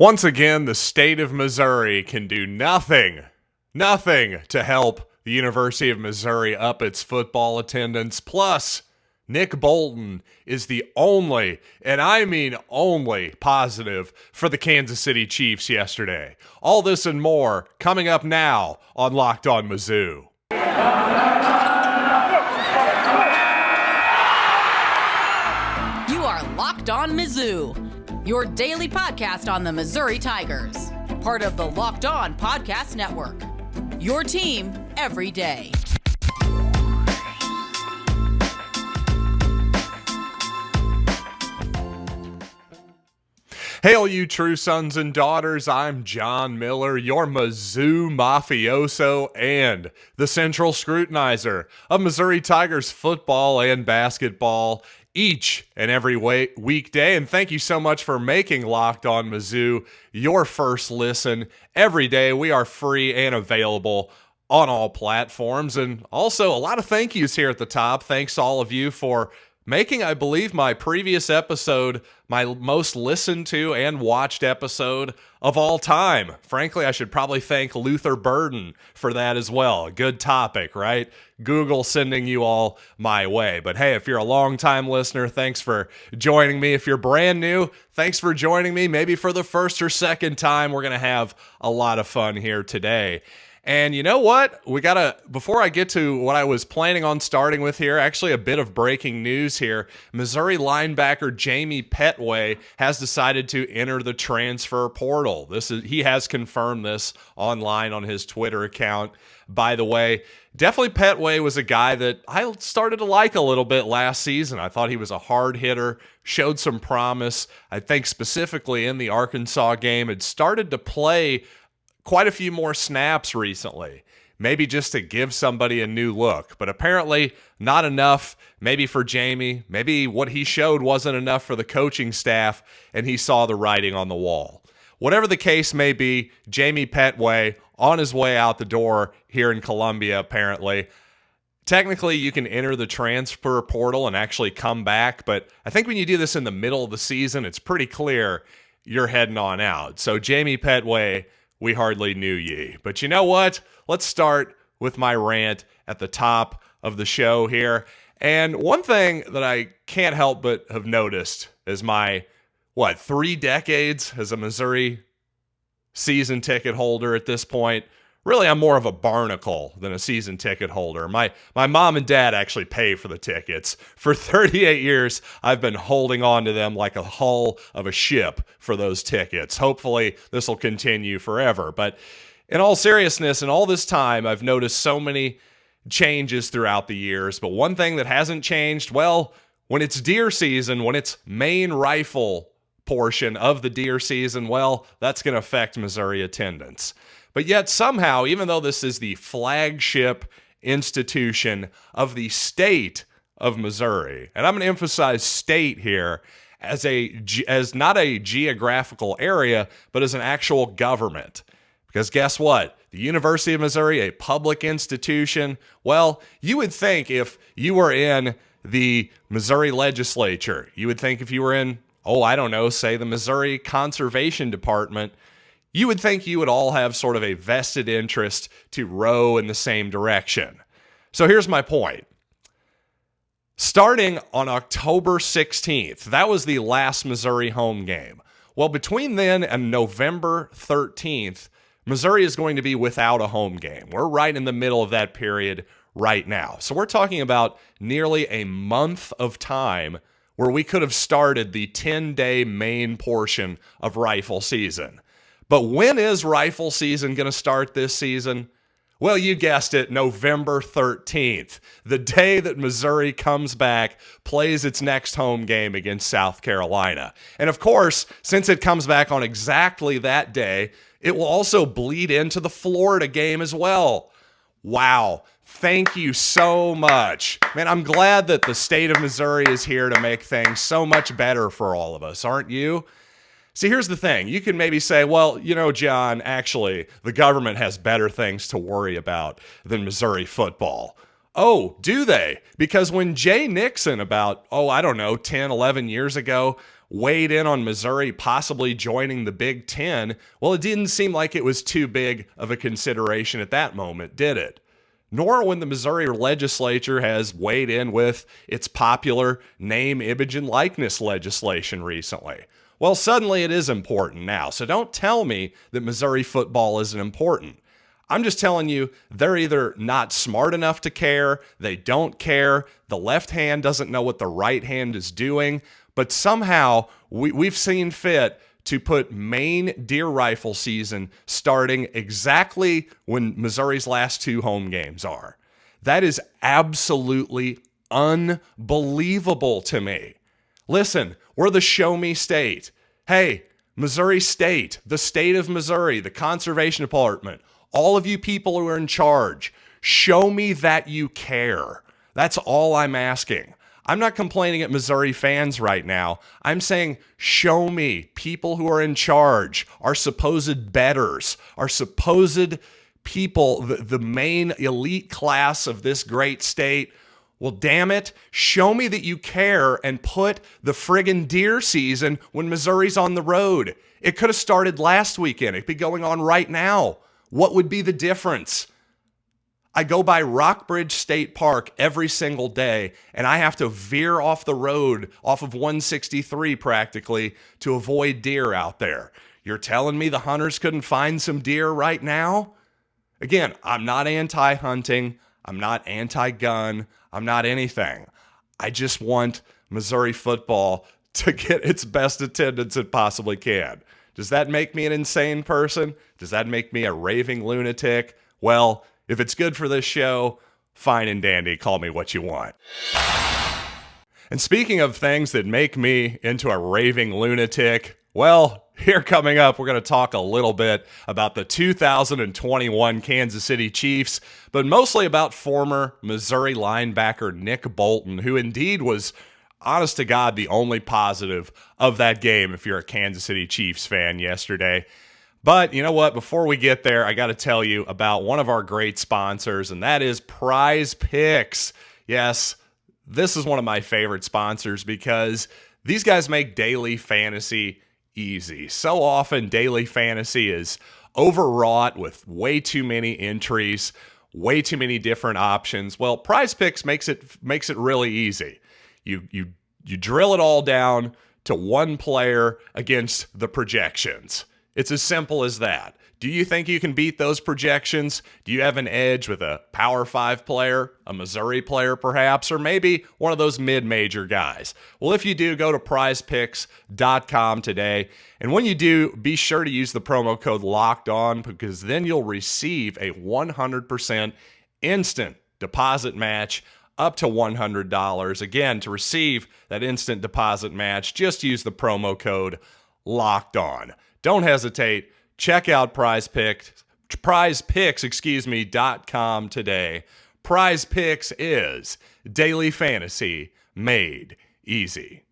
Once again, the state of Missouri can do nothing to help the University of Missouri up its football attendance. Plus, Nick Bolton is the only, and I mean only, positive for the Kansas City Chiefs yesterday. All this and more coming up now on Locked On Mizzou. You are Locked On Mizzou, your daily podcast on the Missouri Tigers, part of the Locked On Podcast Network, your team every day. Hail you true sons and daughters, I'm John Miller, your Mizzou mafioso and the central scrutinizer of Missouri Tigers football and basketball each and every weekday. And thank you so much for making Locked On Mizzou your first listen every day. We are free and available on all platforms. And also a lot of thank yous here at the top. Thanks to all of you for making, I believe, my previous episode my most listened to and watched episode of all time. Frankly, I should probably thank Luther Burden for that as well. A good topic, right? Google sending you all my way. But hey, if you're a long-time listener, thanks for joining me. If you're brand new, thanks for joining me. Maybe for the first or second time, we're going to have a lot of fun here today. And you know what? Before I get to what I was planning on starting with here, actually a bit of breaking news here. Missouri linebacker Jamie Petway has decided to enter the transfer portal. He has confirmed this online on his Twitter account. By the way, definitely Petway was a guy that I started to like a little bit last season. I thought he was a hard hitter, showed some promise. I think specifically in the Arkansas game, had started to play quite a few more snaps recently, maybe just to give somebody a new look, but apparently not enough maybe for Jamie. Maybe what he showed wasn't enough for the coaching staff, and he saw the writing on the wall. Whatever the case may be, Jamie Petway on his way out the door here in Columbia, apparently. Technically, you can enter the transfer portal and actually come back, but I think when you do this in the middle of the season, it's pretty clear you're heading on out. So Jamie Petway, we hardly knew ye. But you know what? Let's start with my rant at the top of the show here. And one thing that I can't help but have noticed is my, 3 decades as a Missouri season ticket holder at this point. Really, I'm more of a barnacle than a season ticket holder. My mom and dad actually pay for the tickets. For 38 years, I've been holding on to them like a hull of a ship for those tickets. Hopefully, this will continue forever. But in all seriousness, in all this time, I've noticed so many changes throughout the years. But one thing that hasn't changed, well, when it's deer season, when it's main rifle portion of the deer season, well, that's going to affect Missouri attendance. But yet somehow, even though this is the flagship institution of the state of Missouri, and I'm going to emphasize state here as not a geographical area, but as an actual government. Because guess what? The University of Missouri, a public institution, well, you would think if you were in the Missouri legislature, you would think if you were in, say the Missouri Conservation Department, you would think you would all have sort of a vested interest to row in the same direction. So here's my point. Starting on October 16th, that was the last Missouri home game. Well, between then and November 13th, Missouri is going to be without a home game. We're right in the middle of that period right now. So we're talking about nearly a month of time where we could have started the 10-day main portion of rifle season. But when is rifle season going to start this season? Well, you guessed it, November 13th, the day that Missouri comes back, plays its next home game against South Carolina. And of course, since it comes back on exactly that day, it will also bleed into the Florida game as well. Wow. Thank you so much. Man, I'm glad that the state of Missouri is here to make things so much better for all of us, aren't you? See, here's the thing. You can maybe say, well, John, actually, the government has better things to worry about than Missouri football. Oh, do they? Because when Jay Nixon about, 10, 11 years ago weighed in on Missouri possibly joining the Big Ten, well, it didn't seem like it was too big of a consideration at that moment, did it? Nor when the Missouri legislature has weighed in with its popular name, image, and likeness legislation recently. Well, suddenly it is important now, so don't tell me that Missouri football isn't important. I'm just telling you, they're either not smart enough to care, they don't care, the left hand doesn't know what the right hand is doing, but somehow we've seen fit to put Maine deer rifle season starting exactly when Missouri's last 2 home games are. That is absolutely unbelievable to me. Listen, we're the show me state. Hey, Missouri State, the state of Missouri, the conservation department, all of you people who are in charge, show me that you care. That's all I'm asking. I'm not complaining at Missouri fans right now. I'm saying, show me people who are in charge, our supposed betters, our supposed people, the main elite class of this great state. Well, damn it, show me that you care and put the friggin' deer season when Missouri's on the road. It could have started last weekend. It could be going on right now. What would be the difference? I go by Rockbridge State Park every single day, and I have to veer off the road, off of 163 practically, to avoid deer out there. You're telling me the hunters couldn't find some deer right now? Again, I'm not anti-hunting. I'm not anti-gun. I'm not anything. I just want Missouri football to get its best attendance it possibly can. Does that make me an insane person? Does that make me a raving lunatic? Well, if it's good for this show, fine and dandy, call me what you want. And speaking of things that make me into a raving lunatic, well, here coming up, we're going to talk a little bit about the 2021 Kansas City Chiefs, but mostly about former Missouri linebacker Nick Bolton, who indeed was, honest to God, the only positive of that game if you're a Kansas City Chiefs fan yesterday. But you know what? Before we get there, I got to tell you about one of our great sponsors, and that is Prize Picks. Yes, this is one of my favorite sponsors because these guys make daily fantasy easy. So often, daily fantasy is overwrought with way too many entries, way too many different options. Well, Prize Picks makes it really easy. You drill it all down to one player against the projections. It's as simple as that. Do you think you can beat those projections? Do you have an edge with a Power 5 player, a Missouri player perhaps, or maybe one of those mid-major guys? Well, if you do, go to prizepicks.com today. And when you do, be sure to use the promo code LOCKEDON because then you'll receive a 100% instant deposit match up to $100. Again, to receive that instant deposit match, just use the promo code LOCKEDON. Don't hesitate. Check out prizepicks.com today. Prize Picks is daily fantasy made easy.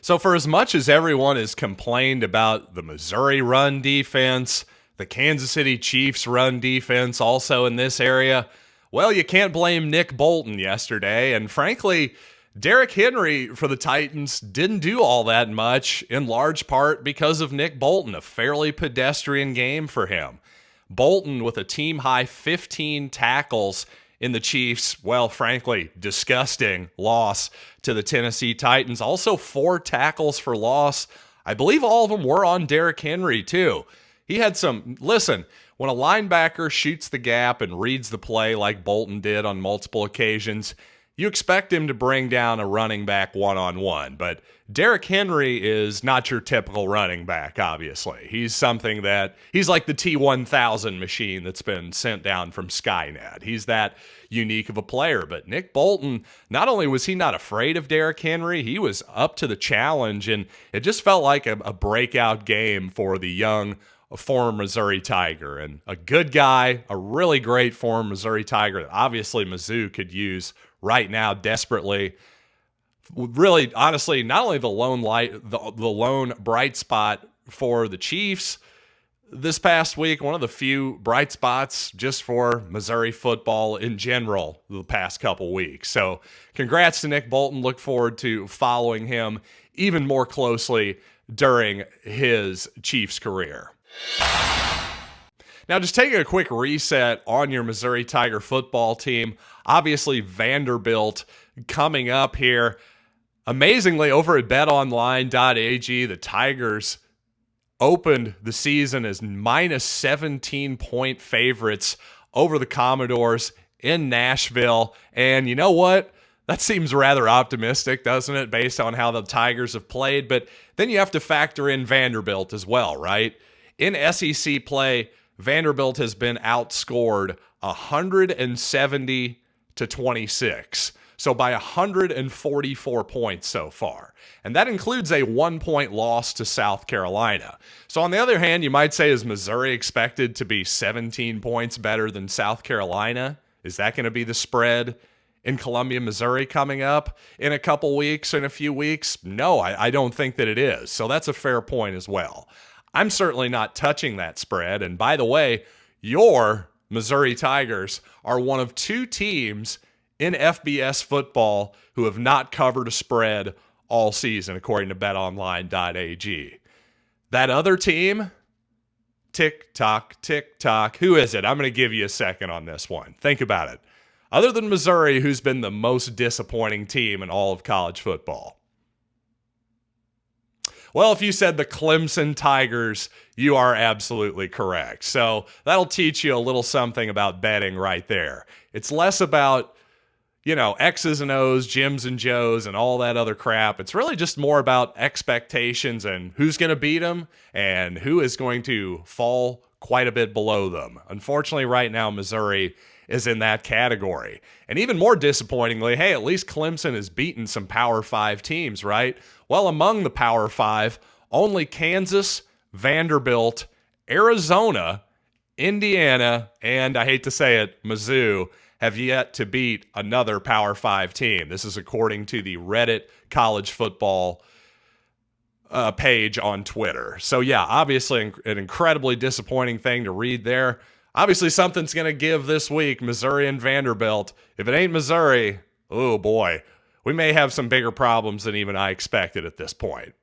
So for as much as everyone has complained about the Missouri run defense, the Kansas City Chiefs run defense also in this area, well, you can't blame Nick Bolton yesterday. And frankly, Derrick Henry for the Titans didn't do all that much, in large part because of Nick Bolton, a fairly pedestrian game for him. Bolton with a team-high 15 tackles in the Chiefs, well, frankly, disgusting loss to the Tennessee Titans. Also 4 tackles for loss. I believe all of them were on Derrick Henry, too. He had some, listen, when a linebacker shoots the gap and reads the play like Bolton did on multiple occasions, you expect him to bring down a running back one-on-one, but Derrick Henry is not your typical running back, obviously. He's something that, he's like the T-1000 machine that's been sent down from Skynet. He's that unique of a player, but Nick Bolton, not only was he not afraid of Derrick Henry, he was up to the challenge, and it just felt like a breakout game for the young former Missouri Tiger, and a good guy, a really great former Missouri Tiger that obviously Mizzou could use right now desperately. Really, honestly, not only the lone bright spot for the Chiefs, this past week, one of the few bright spots just for Missouri football in general the past couple weeks. So congrats to Nick Bolton. Look forward to following him even more closely during his Chiefs career. Now, just taking a quick reset on your Missouri Tiger football team. Obviously, Vanderbilt coming up here. Amazingly, over at BetOnline.ag, the Tigers opened the season as minus 17-point favorites over the Commodores in Nashville. And you know what? That seems rather optimistic, doesn't it, based on how the Tigers have played? But then you have to factor in Vanderbilt as well, right? In SEC play, Vanderbilt has been outscored 170-26. So by 144 points so far. And that includes a 1-point loss to South Carolina. So on the other hand, you might say, is Missouri expected to be 17 points better than South Carolina? Is that going to be the spread in Columbia, Missouri coming up in a couple weeks, in a few weeks? No, I don't think that it is. So that's a fair point as well. I'm certainly not touching that spread. And by the way, your Missouri Tigers are one of two teams in FBS football who have not covered a spread all season, according to betonline.ag. That other team, tick-tock, tick-tock. Who is it? I'm going to give you a second on this one. Think about it. Other than Missouri, who's been the most disappointing team in all of college football? Well, if you said the Clemson Tigers, you are absolutely correct. So that'll teach you a little something about betting right there. It's less about, X's and O's, Jims and Joes, and all that other crap. It's really just more about expectations and who's going to beat them and who is going to fall quite a bit below them. Unfortunately, right now, Missouri is in that category. And even more disappointingly, hey, at least Clemson has beaten some Power 5 teams, right? Well, among the Power 5, only Kansas, Vanderbilt, Arizona, Indiana, and I hate to say it, Mizzou, have yet to beat another Power 5 team. This is according to the Reddit college football page on Twitter. So yeah, obviously an incredibly disappointing thing to read there. Obviously something's going to give this week, Missouri and Vanderbilt. If it ain't Missouri, oh boy, we may have some bigger problems than even I expected at this point.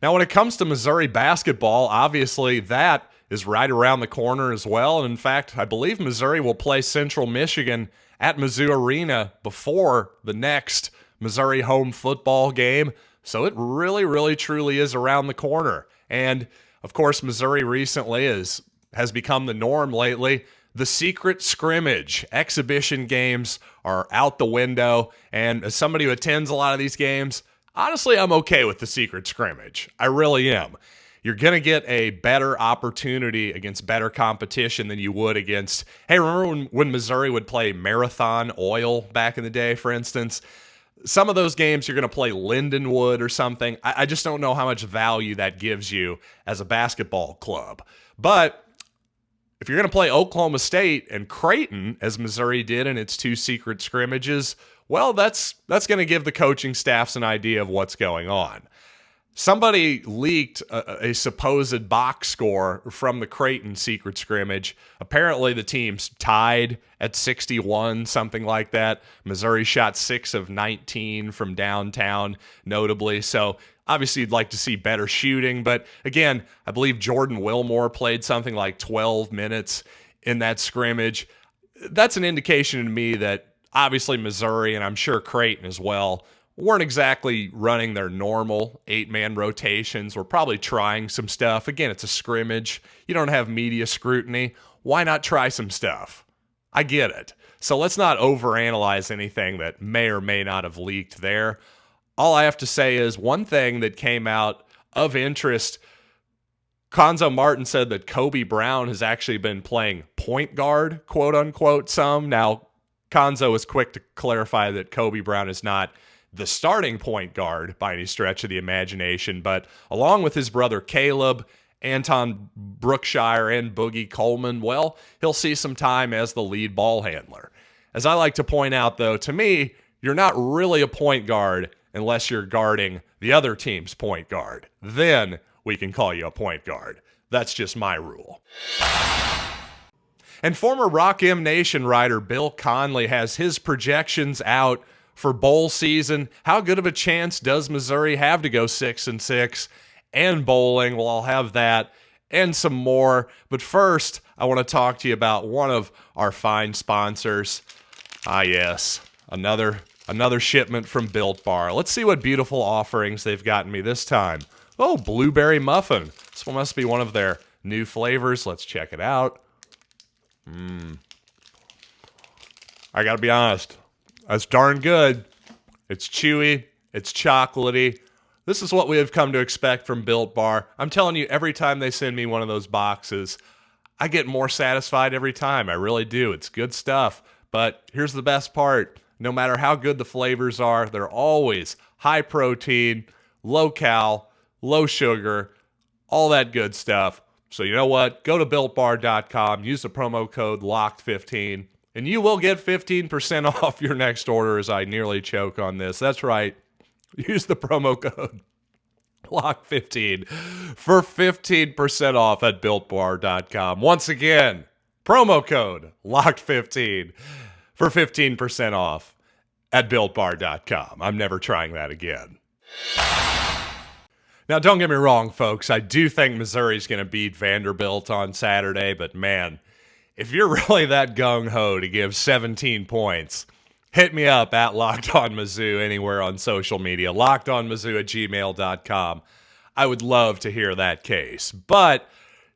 Now, when it comes to Missouri basketball, obviously that is right around the corner as well. And in fact, I believe Missouri will play Central Michigan at Mizzou Arena before the next Missouri home football game. So it really, really, truly is around the corner. And of course, Missouri recently has become the norm lately. The secret scrimmage exhibition games are out the window. And as somebody who attends a lot of these games, honestly, I'm okay with the secret scrimmage. I really am. You're going to get a better opportunity against better competition than you would against, hey, remember when Missouri would play Marathon Oil back in the day, for instance? Some of those games you're going to play Lindenwood or something. I just don't know how much value that gives you as a basketball club. But if you're going to play Oklahoma State and Creighton, as Missouri did in its two secret scrimmages, well, that's going to give the coaching staffs an idea of what's going on. Somebody leaked a supposed box score from the Creighton secret scrimmage. Apparently, the team's tied at 61, something like that. Missouri shot 6 of 19 from downtown, notably. So, obviously, you'd like to see better shooting. But, again, I believe Jordan Wilmore played something like 12 minutes in that scrimmage. That's an indication to me that, obviously, Missouri, and I'm sure Creighton as well, weren't exactly running their normal 8-man rotations. We're probably trying some stuff. Again, it's a scrimmage. You don't have media scrutiny. Why not try some stuff? I get it. So let's not overanalyze anything that may or may not have leaked there. All I have to say is one thing that came out of interest, Conzo Martin said that Kobe Brown has actually been playing point guard, quote unquote, some. Now, Conzo is quick to clarify that Kobe Brown is not the starting point guard by any stretch of the imagination, but along with his brother Caleb, Anton Brookshire, and Boogie Coleman, well, he'll see some time as the lead ball handler. As I like to point out, though, to me, you're not really a point guard unless you're guarding the other team's point guard. Then we can call you a point guard. That's just my rule. And former Rock M Nation writer Bill Conley has his projections out for bowl season. How good of a chance does Missouri have to go 6-6 and bowling? Well, I'll have that and some more. But first, I want to talk to you about one of our fine sponsors. Yes, another shipment from Built Bar. Let's see what beautiful offerings they've gotten me this time. Oh, blueberry muffin. This one must be one of their new flavors. Let's check it out. I gotta be honest, that's darn good. It's chewy, it's chocolatey. This is what we have come to expect from Built Bar. I'm telling you, every time they send me one of those boxes, I get more satisfied every time. I really do. It's good stuff. But here's the best part. No matter how good the flavors are, they're always high protein, low cal, low sugar, all that good stuff. So you know what? Go to BuiltBar.com, use the promo code LOCKED15, and you will get 15% off your next order as I nearly choke on this. That's right. Use the promo code LOCKED15 for 15% off at BuiltBar.com. Once again, promo code LOCKED15 for 15% off at BuiltBar.com. I'm never trying that again. Now, don't get me wrong, folks. I do think Missouri's going to beat Vanderbilt on Saturday, but man, if you're really that gung-ho to give 17 points, hit me up at Locked On Mizzou anywhere on social media, lockedonmizzou@gmail.com. I would love to hear that case. But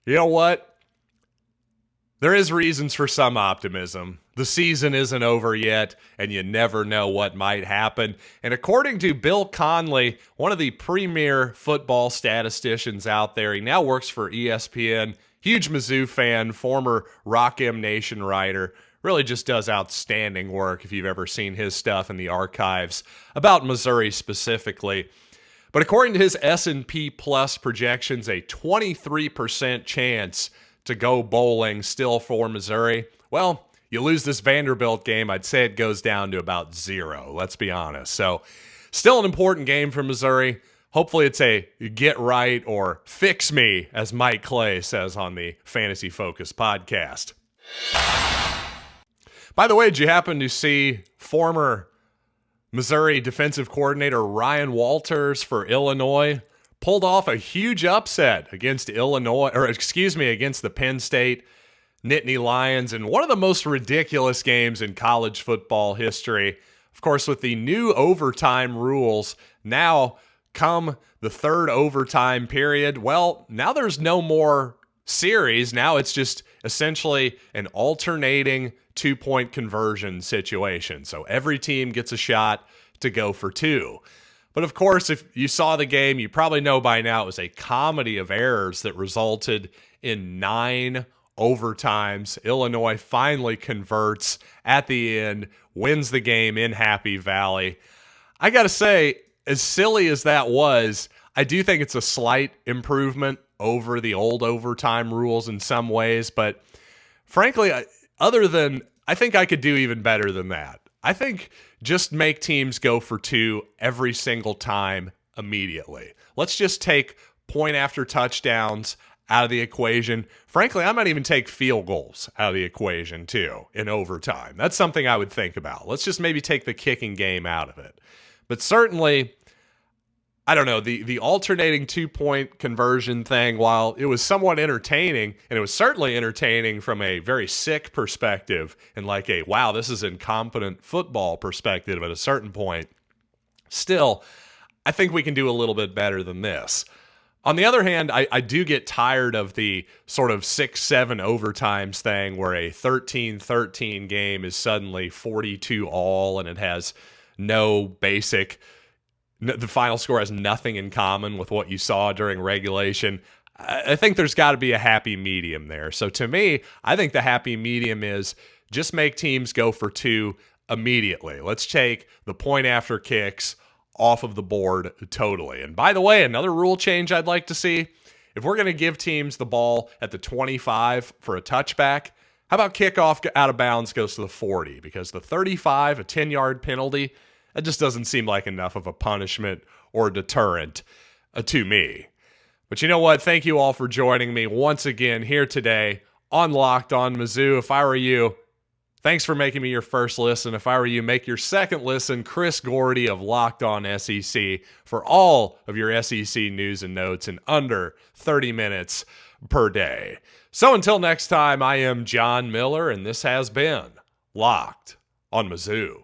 you know what? There is reasons for some optimism. The season isn't over yet, and you never know what might happen. And according to Bill Conley, one of the premier football statisticians out there, he now works for ESPN, huge Mizzou fan, former Rock M Nation writer, really just does outstanding work if you've ever seen his stuff in the archives about Missouri specifically. But according to his S&P Plus projections, a 23% chance to go bowling still for Missouri. Well, you lose this Vanderbilt game, I'd say it goes down to about 0, let's be honest. So still an important game for Missouri. Hopefully it's a get right or fix me, as Mike Clay says on the Fantasy Focus podcast. By the way, did you happen to see former Missouri defensive coordinator Ryan Walters for Illinois pulled off a huge upset against against the Penn State Nittany Lions in one of the most ridiculous games in college football history. Of course, with the new overtime rules, now come the third overtime period, well, now there's no more series. Now it's just essentially an alternating two-point conversion situation. So every team gets a shot to go for two. But of course, if you saw the game, you probably know by now it was a comedy of errors that resulted in 9 overtimes. Illinois finally converts at the end, wins the game in Happy Valley. I got to say, as silly as that was, I do think it's a slight improvement over the old overtime rules in some ways. But frankly, I think I could do even better than that. I think just make teams go for two every single time immediately. Let's just take point after touchdowns out of the equation. Frankly, I might even take field goals out of the equation too in overtime. That's something I would think about. Let's just maybe take the kicking game out of it. But certainly, I don't know, the alternating two-point conversion thing, while it was somewhat entertaining, and it was certainly entertaining from a very sick perspective and like a, wow, this is incompetent football perspective at a certain point, still, I think we can do a little bit better than this. On the other hand, I do get tired of the sort of 6-7 overtimes thing where a 13-13 game is suddenly 42-all and it has no basic... The final score has nothing in common with what you saw during regulation. I think there's got to be a happy medium there. So to me, I think the happy medium is just make teams go for two immediately. Let's take the point after kicks off of the board totally. And by the way, another rule change I'd like to see, if we're going to give teams the ball at the 25 for a touchback, how about kickoff out of bounds goes to the 40? Because the 35, a 10-yard penalty, that just doesn't seem like enough of a punishment or a deterrent to me. But you know what? Thank you all for joining me once again here today on Locked On Mizzou. If I were you, thanks for making me your first listen. If I were you, make your second listen Chris Gordy of Locked On SEC for all of your SEC news and notes in under 30 minutes per day. So until next time, I am John Miller, and this has been Locked on Mizzou.